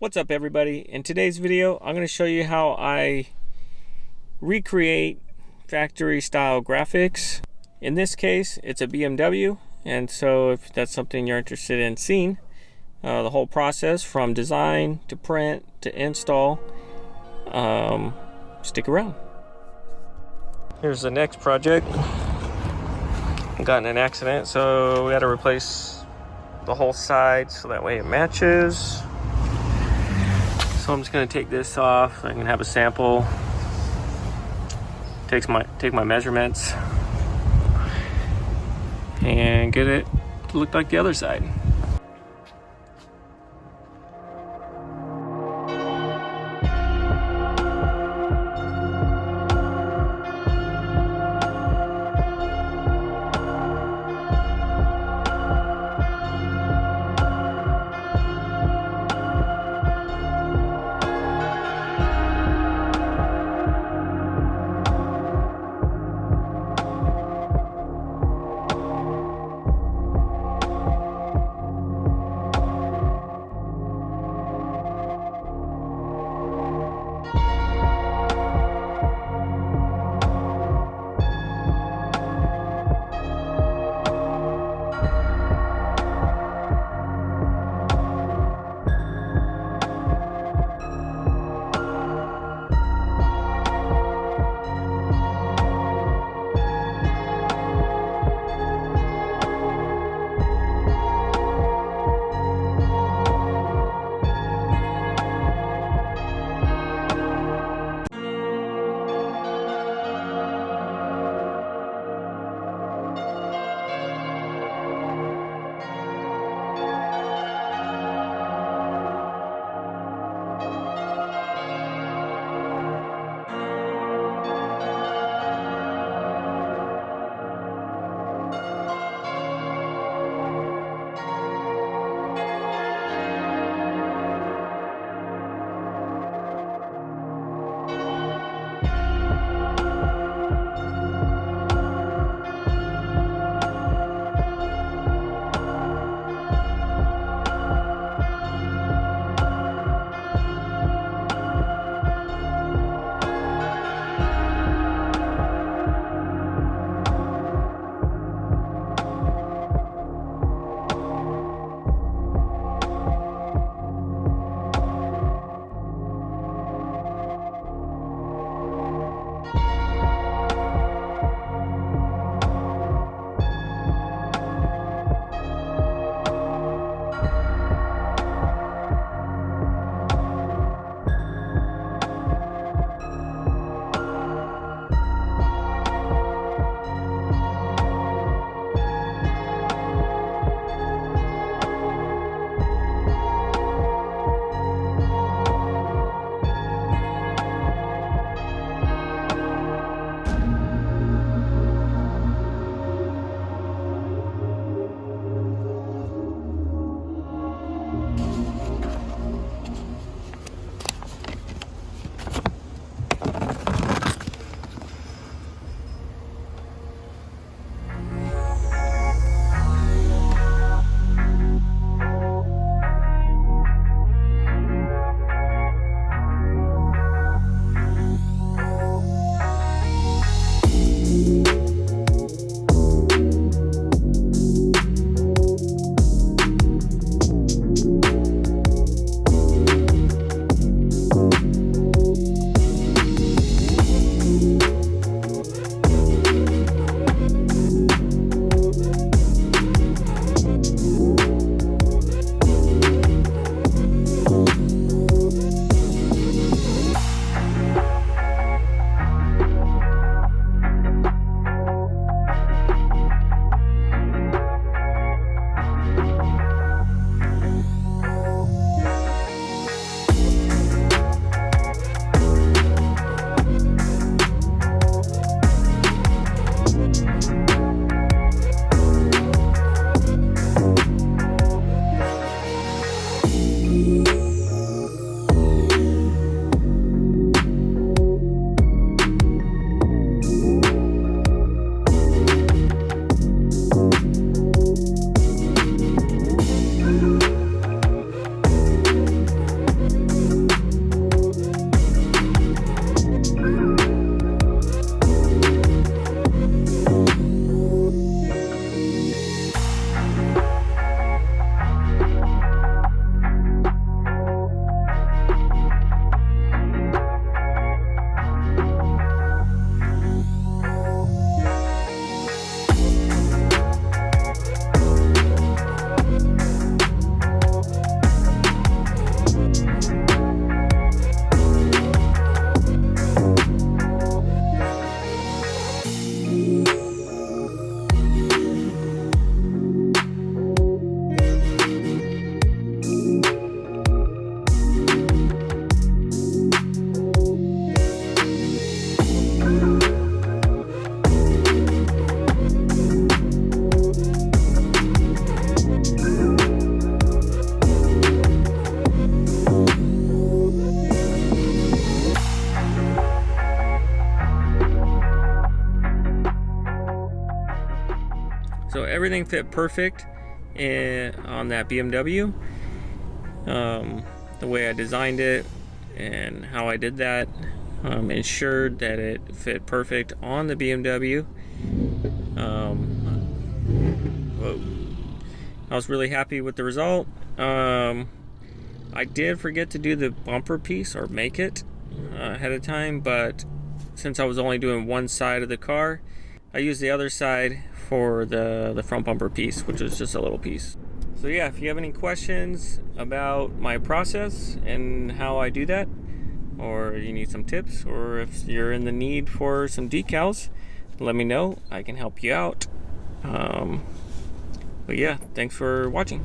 What's up everybody? In today's video I'm going to show you how I recreate factory style graphics. In this case it's a BMW, and so if that's something you're interested in seeing, the whole process from design to print to install, stick around. Here's the next project. I got in an accident, so we had to replace the whole side so that way it matches. So I'm just going to take this off. I can have a sample. Take my measurements and get it to look like the other side. everything fit perfect on that BMW. The way I designed it and how I did that ensured that it fit perfect on the BMW. I was really happy with the result. I did forget to do the bumper piece or make it ahead of time, but since I was only doing one side of the car, I used the other side for the front bumper piece, which was just a little piece. So yeah, if you have any questions about my process and how I do that, or you need some tips, or if you're in the need for some decals, let me know. I can help you out. But yeah, thanks for watching.